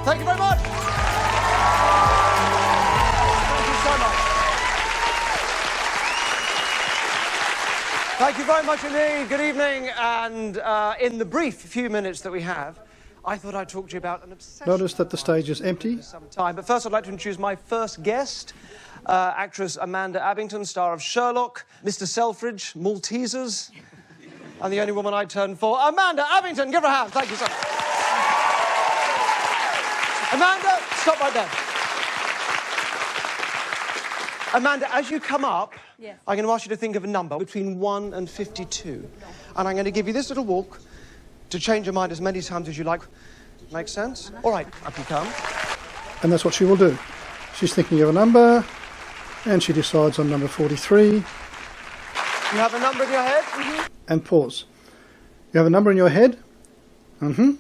Thank you very much. Thank you so much. Thank you very much indeed. Good evening. And in the brief few minutes that we have, I thought I'd talk to you about an obsession. Notice that the stage is empty. Some time. But first I'd like to introduce my first guest, actress Amanda Abington, star of Sherlock, Mr. Selfridge, Maltesers, and the only woman I'd turn for, Amanda Abington. Give her a hand. Thank you so much. Amanda, stop right there. Amanda, as you come up, yes, I'm going to ask you to think of a number between 1 and 52. And I'm going to give you this little walk to change your mind as many times as you like. Make sense? All right, up you come. And that's what she will do. She's thinking of a number, and she decides on number 43. You have a number in your head? Mm-hmm. And pause. You have a number in your head? Mm-hmm.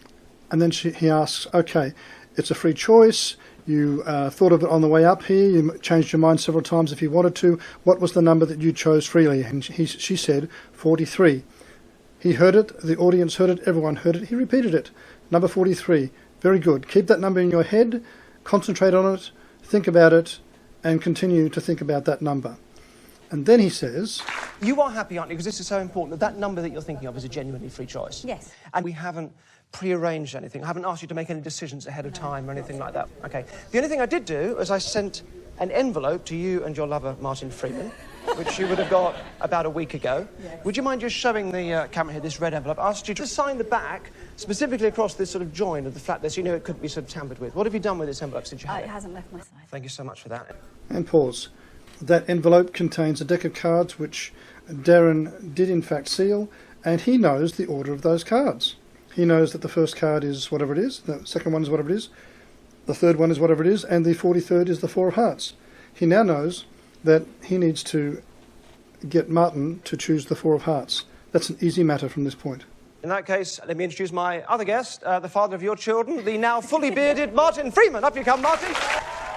And then he asks, okay, it's a free choice. You thought of it on the way up here. You changed your mind several times if you wanted to. What was the number that you chose freely? And she said 43. He heard it, the audience heard it, everyone heard it. He repeated it. Number 43. Very good. Keep that number in your head, concentrate on it, think about it, and continue to think about that number. And then he says... You are happy, aren't you? Because this is so important, that number that you're thinking of is a genuinely free choice. Yes. And we haven't pre-arranged anything. I haven't asked you to make any decisions ahead of time or anything like that. Okay. The only thing I did do is I sent an envelope to you and your lover, Martin Freeman, which you would have got about a week ago. Yes. Would you mind just showing the camera here this red envelope? I asked you to sign the back, specifically across this sort of join of the flat there, so you know it couldn't be sort of tampered with. What have you done with this envelope since you had it? It hasn't left my side. Thank you so much for that. And pause. That envelope contains a deck of cards which Derren did in fact seal, and he knows the order of those cards. He knows that the first card is whatever it is, the second one is whatever it is, the third one is whatever it is, and the 43rd is the Four of Hearts. He now knows that he needs to get Martin to choose the Four of Hearts. That's an easy matter from this point. In that case, let me introduce my other guest, the father of your children, the now fully bearded Martin Freeman. Up you come, Martin.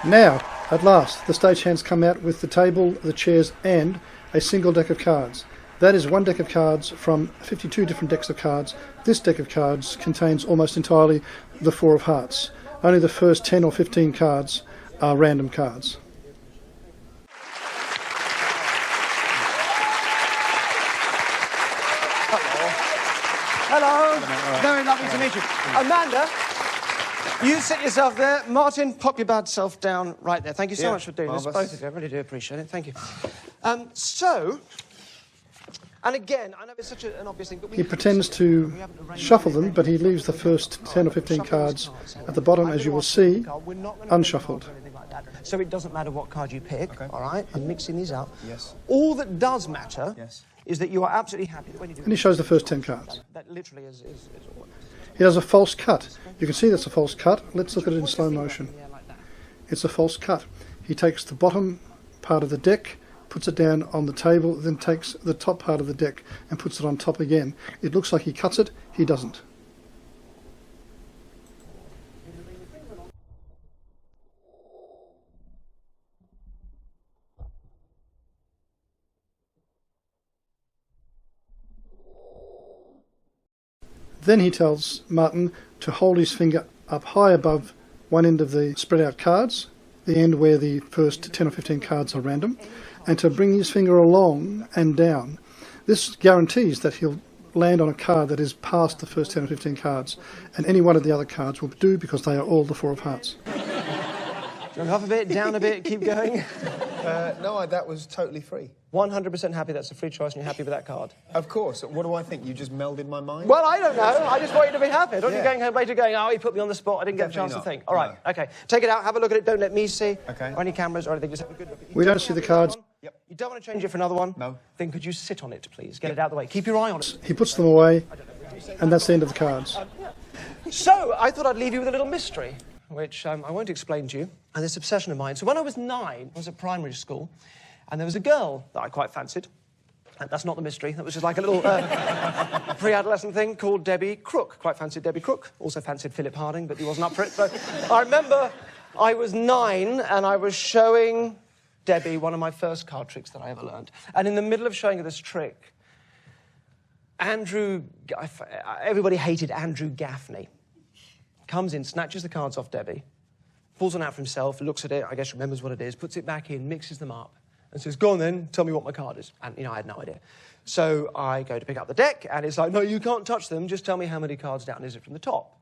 Now, at last, the stagehands come out with the table, the chairs, and a single deck of cards. That is one deck of cards from 52 different decks of cards. This deck of cards contains almost entirely the Four of Hearts. Only the first 10 or 15 cards are random cards. Hello. Very lovely to meet you. Amanda, you sit yourself there. Martin, pop your bad self down right there. Thank you so much for doing this, both of you. I really do appreciate it. Thank you. And again, I know it's such an obvious thing, but he pretends to shuffle them, but he leaves the first 10 or 15 cards at the bottom, as you will see, unshuffled. So it doesn't matter what card you pick, okay. All right? I'm mixing these up. Yes. All that does matter yes. is that you are absolutely happy that when you do... And he shows the first 10 cards. That literally is all. He does a false cut. You can see that's a false cut. Let's look at it in slow motion. It's a false cut. He takes the bottom part of the deck, puts it down on the table, then takes the top part of the deck and puts it on top again. It looks like he cuts it. He doesn't. Then he tells Martin to hold his finger up high above one end of the spread out cards, the end where the first 10 or 15 cards are random, and to bring his finger along and down. This guarantees that he'll land on a card that is past the first 10 or 15 cards, and any one of the other cards will do because they are all the Four of Hearts. Up a bit, down a bit, keep going. No, that was totally free. 100% happy that's a free choice and you're happy with that card? Of course. What do I think? You just melded my mind? Well, I don't know. I just want you to be happy. Don't you going home later going, oh, he put me on the spot, I didn't get a chance to think. All right, okay. Take it out, have a look at it, don't let me see. Okay. Or any cameras or anything, just have a good look at it. We don't see the cards. Yep. You don't want to change it for another one? No. Then could you sit on it, please? Get it out of the way. Keep your eye on it. He puts them away, and that's the end of the cards. So, I thought I'd leave you with a little mystery, which I won't explain to you, and this obsession of mine. So when I was 9, I was at primary school, and there was a girl that I quite fancied. And that's not the mystery. That was just like a little pre-adolescent thing called Debbie Crook. Quite fancied Debbie Crook. Also fancied Philip Harding, but he wasn't up for it. So I remember I was 9, and I was showing Debbie one of my first card tricks that I ever learned. And in the middle of showing her this trick, everybody hated Andrew Gaffney. comes in, snatches the cards off Debbie, pulls one out for himself, looks at it, I guess remembers what it is, puts it back in, mixes them up, and says, go on then, tell me what my card is. And, I had no idea. So I go to pick up the deck, and it's like, no, you can't touch them, just tell me how many cards down is it from the top.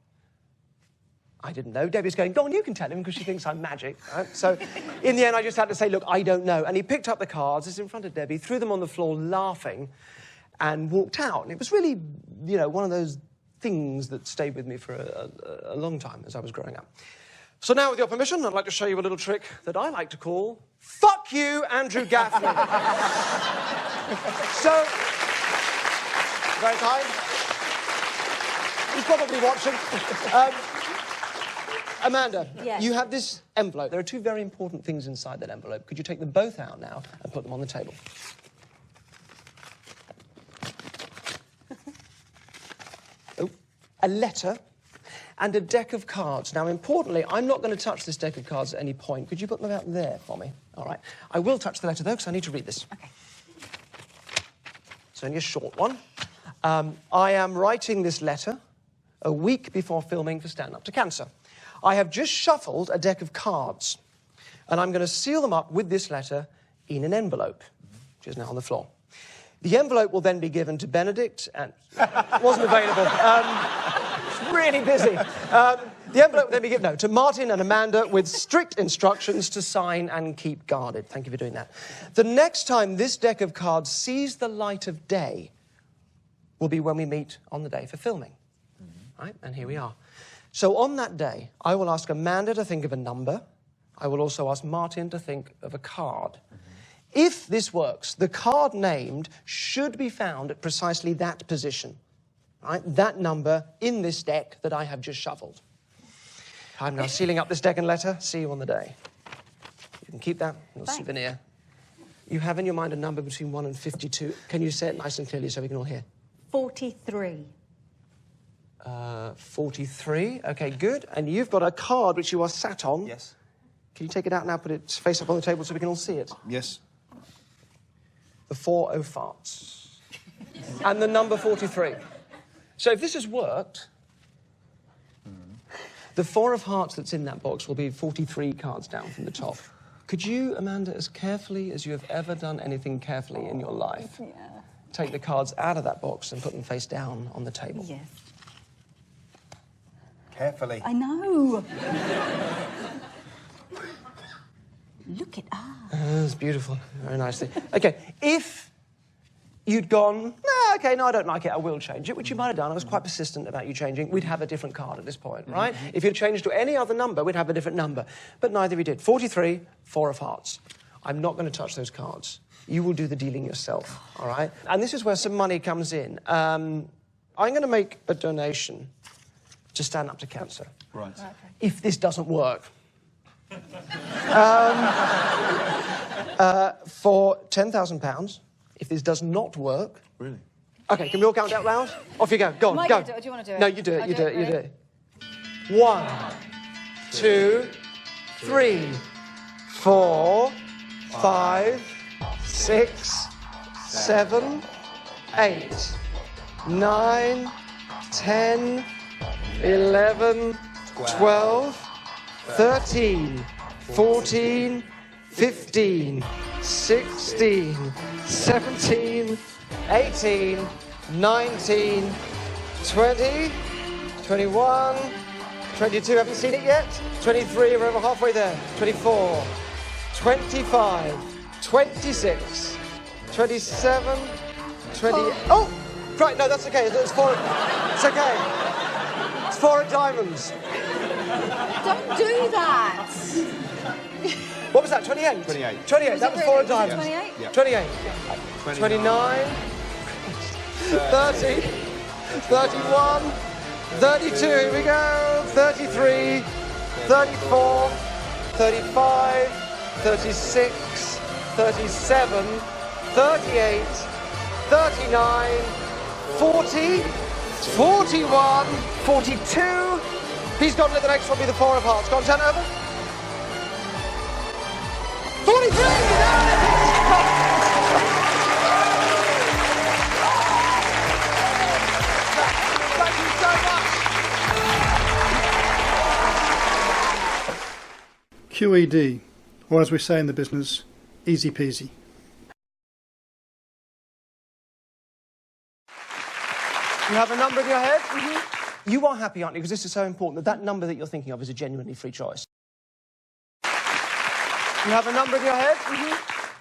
I didn't know. Debbie's going, go on, you can tell him, because she thinks I'm magic. Right? So in the end, I just had to say, look, I don't know. And he picked up the cards, it's in front of Debbie, threw them on the floor laughing, and walked out. And it was really, one of those things that stayed with me for a long time as I was growing up. So now, with your permission, I'd like to show you a little trick that I like to call Fuck You, Andrew Gaffney. So, very kind. He's probably watching. Amanda, yes. You have this envelope. There are two very important things inside that envelope. Could you take them both out now and put them on the table? Oh, a letter and a deck of cards. Now, importantly, I'm not going to touch this deck of cards at any point. Could you put them out there for me? All right. I will touch the letter, though, because I need to read this. OK. It's only a short one. I am writing this letter a week before filming for Stand Up to Cancer. I have just shuffled a deck of cards, and I'm going to seal them up with this letter in an envelope, which is now on the floor. The envelope will then be given to Benedict, and wasn't available. It's really busy. The envelope will then be given to Martin and Amanda with strict instructions to sign and keep guarded. Thank you for doing that. The next time this deck of cards sees the light of day will be when we meet on the day for filming. Right? And here we are. So on that day, I will ask Amanda to think of a number. I will also ask Martin to think of a card. If this works, the card named should be found at precisely that position, right? That number in this deck that I have just shuffled. I'm now sealing up this deck and letter. See you on the day. You can keep that, a little souvenir. You have in your mind a number between 1 and 52. Can you say it nice and clearly so we can all hear? 43. 43. OK, good. And you've got a card which you are sat on. Yes. Can you take it out now, put it face up on the table so we can all see it? Yes. The 4 oh farts. And the number 43. So if this has worked, the 4 of hearts that's in that box will be 43 cards down from the top. Could you, Amanda, as carefully as you have ever done anything carefully in your life, take the cards out of that box and put them face down on the table? Yes. Carefully. I know. Look it up. That's beautiful. Very nicely. OK, if you'd gone, no, OK, no, I don't like it, I will change it, which you might have done. I was quite persistent about you changing. We'd have a different card at this point, right? If you'd changed to any other number, we'd have a different number. But neither we did. 43, 4 of hearts. I'm not going to touch those cards. You will do the dealing yourself, all right? And this is where some money comes in. I'm going to make a donation to Stand Up to Cancer. Right. Okay. If this doesn't work. For £10,000, if this does not work... Really? OK, can we all count out loud? Off you go. Go on, Am I go. gonna do it, or do you want to do it? No, you do it, I'll you do it, you do really? it. 1, 2, 3, 4, 5, 6, 7, 8, 9, 10, 11, 12, 13, 14, 15, 16, 17, 18, 19, 20, 21, 22, haven't seen it yet? 23, we're over halfway there. 24, 25, 26, 27, 20... Oh! Right, no, that's OK. It's 4... It's OK. It's 4 of diamonds. Don't do that. What was that, 28? 28. 28, Was that it was 4 of really? diamonds. 28? Yeah. 28. 29, 30, 31, 32, here we go, 33, 34, 35, 36, 37, 38, 39, 40, 41, 42. Please God, let the next one be the 4 of hearts. Go on, turn it over. 43! Thank you so much. QED, or as we say in the business, easy peasy. You have a number in your head? You are happy, aren't you? Because this is so important that that number that you're thinking of is a genuinely free choice. You have a number in your head?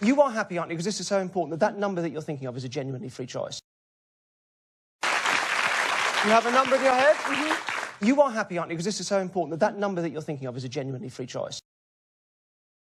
You are happy, aren't you? Because this is so important that that number that you're thinking of is a genuinely free choice. You have a number in your head? You are happy, aren't you? Because this is so important that that number that you're thinking of is a genuinely free choice.